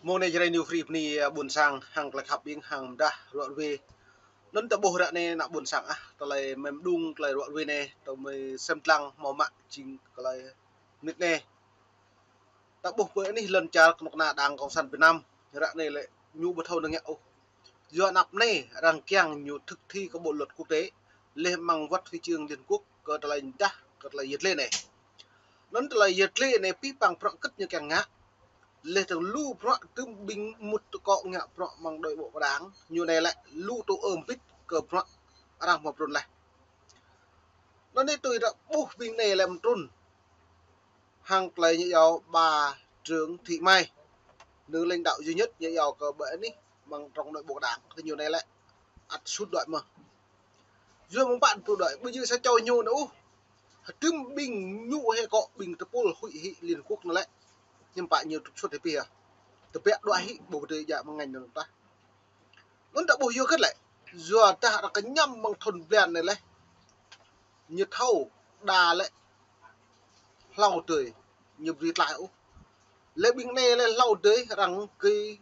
Môn này chơi nhiều free ni buồn sang hàng là học biến hàng đa rồi về nấn tập bộ ra này nạp buồn sang tao lại mềm đung lại rồi về này tao mới xem lăng màu mạ chính lại nít này tập bộ với này lần cha một nà đang công sản Việt Nam ra này lại nhu bật thâu được nhậu do nạp này rằng kiang nhiều thực thi có bộ luật quốc tế lên mang vắt huy chương liên quốc cơ tao lại đa cơ lại giật lên này nấn tao lại giật lên này pi bằng prong cất như càng ngã lê thường lưu pro tương binh một cọ ngạ pro mang đội bộ đáng như này lại lưu tô ôm pít cờ pro đang một run này nó nên tôi đã buộc binh này làm run hàng lấy như giàu bà trưởng thị mai nữ lãnh đạo duy nhất như giàu cờ bể ní bằng trong đội bộ đảng thì nhiều này lại ắt suốt đợi mà dù một bạn tôi đợi bây giờ sẽ cho nhau nữa tương binh nhu hay cọ bình tập pol hội nghị liên quốc nó lại nhưng bạn nhiều suốt thế bìa tập vẽ đoạn bộ đề dạ bằng ngành được ta nó đã bồi vô kết lại giờ ta đã cái nhâm bằng thuần vẹn này lại nhiệt thâu đà lại lau tươi nhiều việc lại lệ bình này lại lau tới rằng cái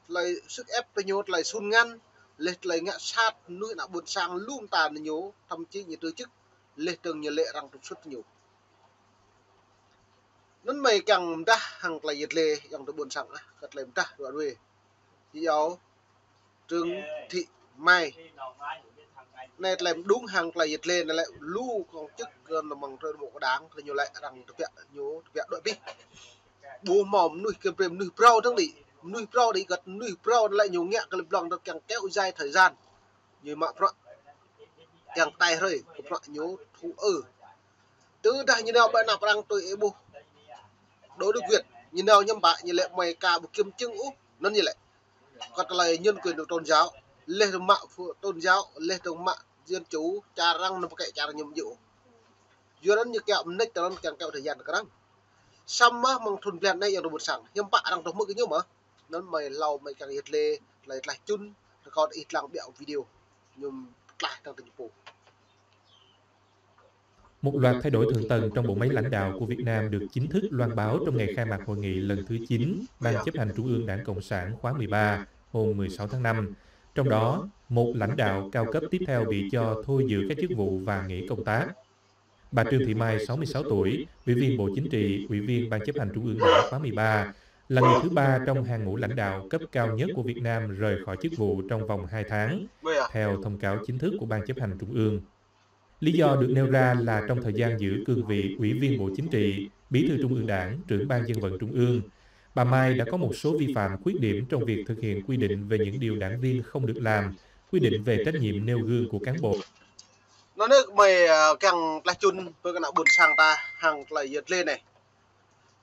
lại sức ép tới nhốt lại sun ngăn lệch lại ngã sát nuôi nạ buồn sang luôn tàn nhố thậm chí như từ chức lệch từng như lệ rằng trục xuất nhiều nên mày càng ta hàng lại nhiệt lệ dòng từ buồn sang cất lại ta đoạn về thì giáo trương thị mai này làm đúng hàng là nhiệt lên lại lưu còn chức là bằng trời bộ đáng thì nhiều lại rằng thực hiện nhố thực hiện đội bi bố mỏm nuôi kiếm phim nuôi proทั้งđi nuôi pro đi gật nuôi pro lại nhiều nhẹ cái lòng được càng kéo dài thời gian như mà pro càng tay rồi pro nhố thú từ đây như nào bạn nào đang tôi bố đối được việc như nào nhâm bại như lệ mày cả một kiếm chứng nó như lại còn là nhân quyền được tôn giáo lê đồng mạ tôn giáo lê đồng mạ dân chủ cha răng nó cái cha nhiệm vụ do đó như kẹo nách nó càng kẹo thời gian cái răng xong á mong thuần vẹn đây ở một sản nhưng bạn đang đọc mức cái nhớ mà nó mày lau mày càng nhiệt lê lại chun còn ít lặng bẹo video nhưng lại đang tình phủ. Một loạt thay đổi thượng tầng trong bộ máy lãnh đạo của Việt Nam được chính thức loan báo trong ngày khai mạc hội nghị lần thứ 9 Ban chấp hành Trung ương Đảng Cộng sản khóa 13 hôm 16 tháng 5. Trong đó, một lãnh đạo cao cấp tiếp theo bị cho thôi giữ các chức vụ và nghỉ công tác. Bà Trương Thị Mai, 66 tuổi, Ủy viên Bộ Chính trị, Ủy viên Ban chấp hành Trung ương Đảng khóa 13, là người thứ ba trong hàng ngũ lãnh đạo cấp cao nhất của Việt Nam rời khỏi chức vụ trong vòng 2 tháng, theo thông cáo chính thức của Ban chấp hành Trung ương. Lý do được nêu ra là trong thời gian giữ cương vị Ủy viên Bộ Chính trị, Bí thư Trung ương Đảng, Trưởng ban Dân vận Trung ương, bà Mai đã có một số vi phạm khuyết điểm trong việc thực hiện quy định về những điều đảng viên không được làm, quy định về trách nhiệm nêu gương của cán bộ. Nó nước mày càng là chun với cái nào buồn sang ta hàng lại giật lên này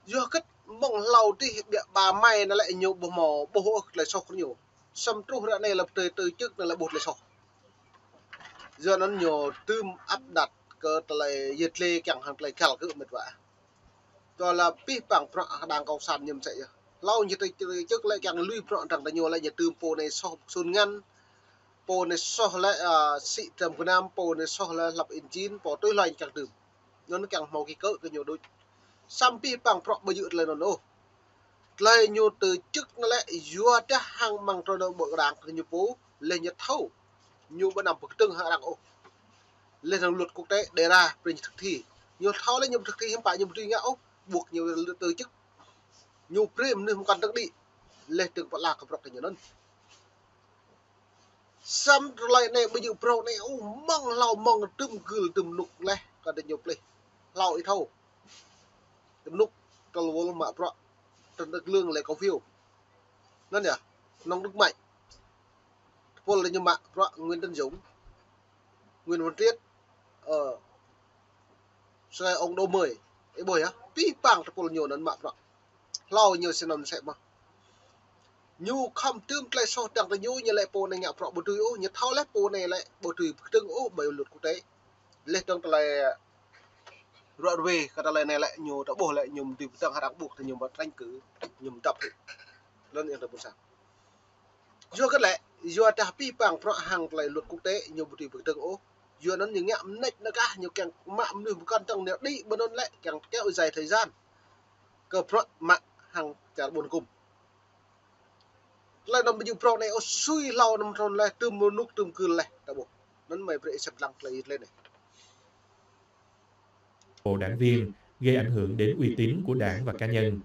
do cất mong lâu đi bà Mai nó lại nhiều bộ mỏ bộ lại sau không nhiều xăm tru ra này là từ trước là bột lại sau giờ nó nhiều tươm áp đặt cơ lại giật lê càng hàng lại khảo cự mệt vả rồi là pi bằng đang cầu sản nhầm chạy lâu như từ trước lại càng lui prọ rằng là nhiều lại nhiệt tươm po này sau xuân ngăn po này sau lại sĩ trầm của nam po này sau lại lập engine po tôi lại càng tươm nó càng màu cái cỡ cái nhiều đôi xăm pi bằng prọ bây giờ là nó lại nhiều từ trước nó lại vừa đã hàng bằng trò đội bộ đảng cái nhiều phố lên nhật thâu nhiều bên nằm bậc từng hạ đẳng lên hàng luật quốc tế đề ra về thực thi nhiều thao lên nhiều thực thi hiện tại nhiều truy ngạo buộc nhiều từ chức nhiều prem nên không cần được đi lên từng vật lạc của nhiều hơn xăm lại này bây giờ pro này mong lao mong tùm gửi tùm nục này còn được nhiều play lao ít thâu tùm nục còn luôn mà pro trên đất lương lại có phiêu nó nhỉ nông đức mạnh vô là như mạng pro Nguyên Tân Dũng Nguyên Văn Triết sai ông đâu 10 cái bồi á pi bằng tập nhiều lần mạng pro lao nhiều xin làm sẽ mà nhu không tương lại so đằng là nhu như lại po này ngạo pro bồi tươi ô như thao lép po này lại bồi tươi tương ô bởi luật quốc tế lên trong lại rồi về cái này lại nhiều đã bổ lại nhiều từ tăng hạt buộc thì nhiều mà tranh cử nhiều tập lên như là một sản do cái lẽ do ta pi bằng pro hàng lại luật quốc tế nhiều từ tương ô do nó những ngạm nách nó cả nhiều càng mạm nhiều con trong này đi bên lại càng kéo dài thời gian cơ pro mạng hàng trả buồn cùng lại nằm bị pro này ở suy lao nằm tròn lại tùm một nút tùm cừn lại ta bộ nó mày phải sập lăng lại lên này bộ đảng viên, gây ảnh hưởng đến uy tín của đảng và cá nhân.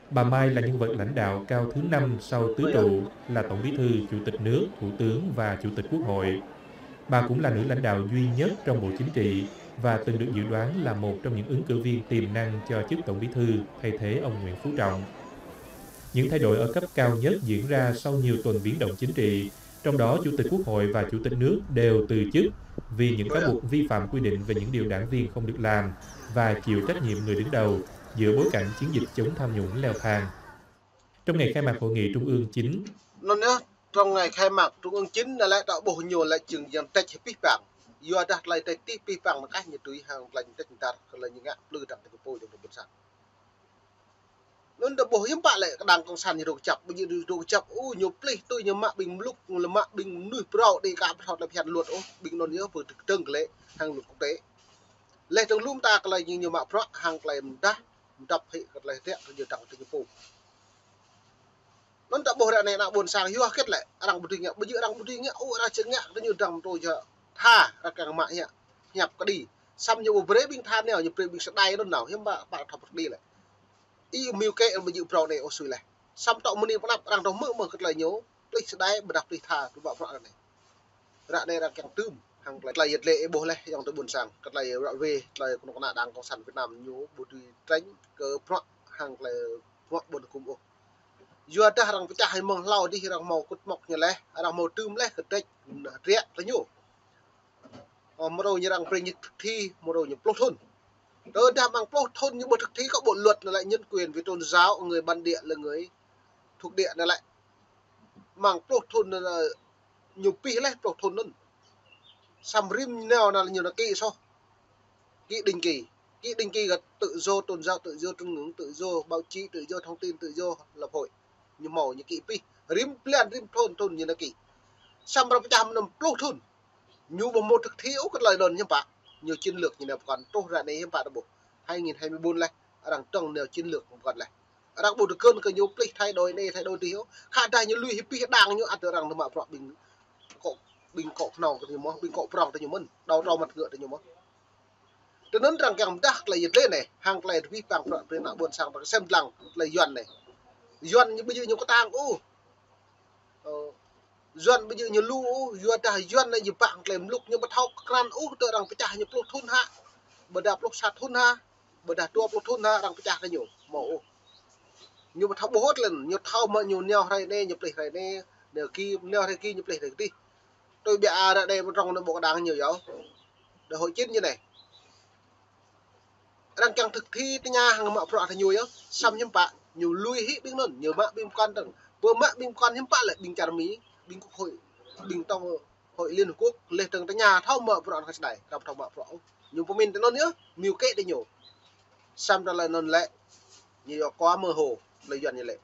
Bà Mai là nhân vật lãnh đạo cao thứ 5 sau tứ trụ là Tổng Bí thư, Chủ tịch nước, Thủ tướng và Chủ tịch Quốc hội. Bà cũng là nữ lãnh đạo duy nhất trong Bộ Chính trị và từng được dự đoán là một trong những ứng cử viên tiềm năng cho chức Tổng Bí thư thay thế ông Nguyễn Phú Trọng. Những thay đổi ở cấp cao nhất diễn ra sau nhiều tuần biến động chính trị, trong đó Chủ tịch Quốc hội và Chủ tịch nước đều từ chức vì những cáo buộc vi phạm quy định về những điều đảng viên không được làm và chịu trách nhiệm người đứng đầu giữa bối cảnh chiến dịch chống tham nhũng leo thang. Trong ngày khai mạc hội nghị Trung ương 9, nó nhớ trong ngày khai mạc Trung ương 9 là lại đạo bộ nhiều lại chừng dần tách pi bảng do đặt lại tách pi bảng một cách như túi hàng lành tách ta là những ngã lư đặt cái bộ trong bộ sản nên đạo bộ hiếm bạn lại đảng cộng sản như đồ chập bây giờ đồ chập nhiều play tôi nhiều mạng bình lúc là mạng bình nuôi pro để cả họ là hiện luật bình nó nhớ vừa thực trưng lệ hàng luật quốc tế lệ trong lúc ta là nhiều mạng pro hàng lại đã đập hệ lại thế nhiều trọng trên phố nó đã bộ này là buồn sang hiu kết lại đang một tình bây giờ đang một tình ra chứng ngạ nó như rằng tôi chờ tha ra càng mại nhỉ nhập cái đi xăm nhiều bể bình than nào nhiều bể bình sẽ đai nó nào hiếm bạn bạn học đi lại y miêu kê bây giờ pro này ô xui này xăm tạo một niệm đang trong mơ cái lời nhớ lịch sẽ đai bật đập đi tha tôi bảo này ra đây là càng tươm hàng lại nhiệt lệ bố này dòng tôi buồn sang cái này rạo về lời con nạ đang cộng sản Việt Nam nhớ bố tùy tránh cờ pro hàng là buồn cùng ô giờ ta rằng kita hay mong lau đi rằng màu cốt mọc như lẽ rằng màu tươm lẽ cái tết riết là nhủ một đầu như rằng về nhật thi một đầu như plot thôn tôi đang bằng plot thôn như một thực thi các bộ luật là lại nhân quyền với tôn giáo người bản địa là người thuộc địa là lại mang plot thôn là nhiều pi lẽ plot thôn luôn sam rim nào là nhiều là kỹ so kỹ định kỳ là tự do tôn giáo tự do tín ngưỡng tự do báo chí tự do thông tin tự do lập hội như màu như kỹ pi rim plan rim thôn như là kỹ sam ra trăm năm plot thôn như một thực thi cái lời đồn như bạn nhiều chiến lược như là còn tôi ra đây bạn đã bộ 2024 này đang trong nhiều chiến lược còn này đang bộ được cơn cái nhiều play thay đổi này thay đổi thiếu khá đại như lui hippie đang như ăn được rằng mà bọn bình cọ nào thì mà bình cọ prong thì nhiều mân đau mặt ngựa thì nhiều mân cho nên rằng càng đắc là dịch lên này hàng lại vi phạm luật về nạn buôn sang và xem lằng là doan như bây giờ nhiều có tang doan bây giờ nhiều lu doan này nhiều bạn làm lúc như bắt thao can tự rằng phải trả nhiều plot thun ha bờ đạp plot sạt thun ha bờ đạp tua plot thun ha rằng phải trả cái nhiều mẫu nhiều bắt thao bố hốt lần nhiều thao mà nhiều neo hay nè nhiều plei hay nè neo kia nhiều plei đi tôi bị ra đây trong nó bộ đang nhiều dấu để hội chiến như này đang càng thực thi cái nhà hàng mạo phật thì nhiều á xăm những bạn nhiều lui hít bên luôn nhiều bạn bên quan tầng vừa mạng bên quan những bạn lại bình trà mỹ bình quốc hội bình trong hội liên hợp quốc lên tầng cái nhà thao mở phật cái này gặp thao mở phật nhiều của mình nó nữa nhiều kết đi nhiều xăm ra là non lệ nhiều quá mơ hồ lấy dần như lệ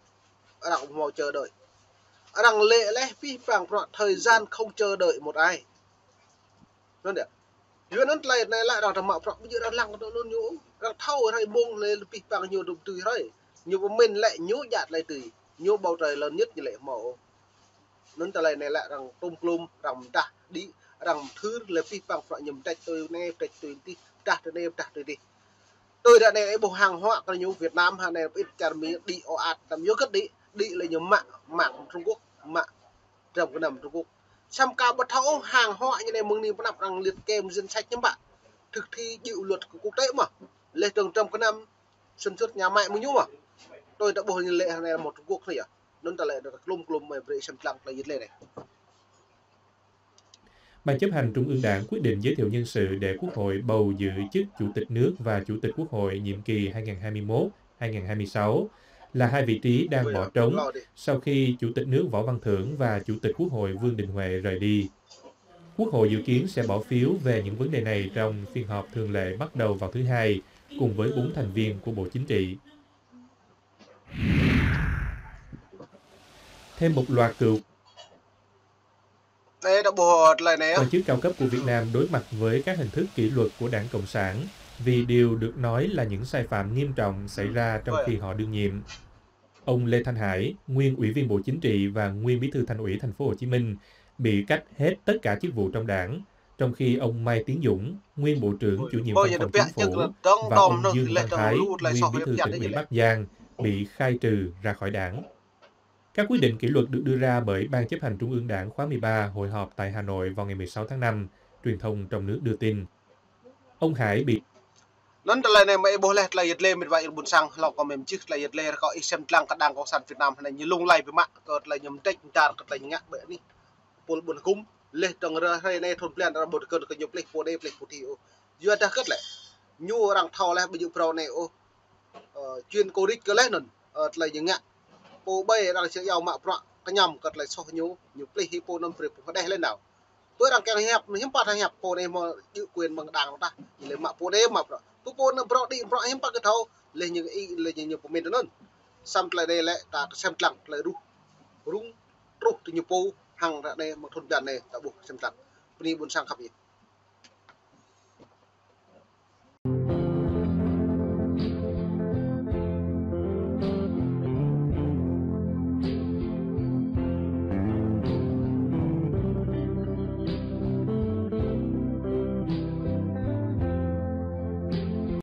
đang mò chờ đợi đang lệ lẽ phi phạm phật thời gian không chờ đợi một ai luôn đấy dưới nó này lại đang mạo phật bây giờ đang lăng nó nhũ đang thâu hay buông lên phi phạm nhiều đồng từ đấy nhiều của mình lại nhũ nhạt lại từ nhũ bầu trời lớn nhất như lệ mẫu nó ta lại này lại rằng tôm plum rằng ta đi rằng thứ là phi phạm phật nhầm trạch tôi nghe trạch tôi đi trả tôi đem trả tôi đi tôi đã này bộ hàng hóa cái nhũ Việt Nam hàng này ít trả mỹ đi o ạt làm nhớ cất đi là nhiều mạng Trung Quốc mạng trong cái nằm Trung Quốc xăm cao bật thấu hàng hóa như này mừng niềm nằm rằng liệt kê một danh sách nhóm bạn thực thi dự luật của quốc tế mà lệ trường trong cái năm xuân xuất nhà mẹ mới nhú mà tôi đã bộ như lệ này là một Trung Quốc này à nên ta lại được lum mà về xem lăng là dịch lên này. Ban chấp hành Trung ương Đảng quyết định giới thiệu nhân sự để Quốc hội bầu giữ chức Chủ tịch nước và Chủ tịch Quốc hội nhiệm kỳ 2021-2026 là hai vị trí đang bỏ trống sau khi Chủ tịch nước Võ Văn Thưởng và Chủ tịch Quốc hội Vương Đình Huệ rời đi. Quốc hội dự kiến sẽ bỏ phiếu về những vấn đề này trong phiên họp thường lệ bắt đầu vào thứ Hai, cùng với 4 thành viên của Bộ Chính trị. Thêm một loạt cựu quan chức cao cấp của Việt Nam đối mặt với các hình thức kỷ luật của Đảng Cộng sản vì điều được nói là những sai phạm nghiêm trọng xảy ra trong khi họ đương nhiệm. Ông Lê Thanh Hải, nguyên Ủy viên Bộ Chính trị và nguyên Bí thư Thành ủy Thành phố Hồ Chí Minh, bị cách hết tất cả chức vụ trong đảng, trong khi ông Mai Tiến Dũng, nguyên Bộ trưởng Chủ nhiệm Văn phòng Chính phủ, và ông Dương Văn Thái, nguyên Bí thư Tỉnh ủy Bắc Giang, bị khai trừ ra khỏi đảng. Các quyết định kỷ luật được đưa ra bởi Ban chấp hành Trung ương Đảng khóa 13 hội họp tại Hà Nội vào ngày 16 tháng 5, truyền thông trong nước đưa tin. Ông Hải bị Nan talai ne mai boleh talai yedle mit vai bun sang lo ko mem chik talai yedle ko isem tlang kadang ko san Việt Nam này như lung lai mak ko talai nyum tek tar ko talai ngak be ni pol bun kum le tong ra hai ne thon plan ra bot ko ko nyup le po de ple puti o yu ta kat le nyu rang thau le bu pro ne o chuyên cô đích ko le non talai ngak po bay rang se yaw ma pro ka nyam ko talai so nyu ple hi po nam pre po de lên nào tôi đang kêu hẹp hiếm pat hẹp po ne mo chữ quyền bằng đảng ta le ma po de ma pro tu pun bro di bro hiểm pak thau le như pemain non sam tlai de le ta sem tlang tlai rung tu nyu po hang ra ne ma thon ban ne ta bu sem tlang ni bun sang khap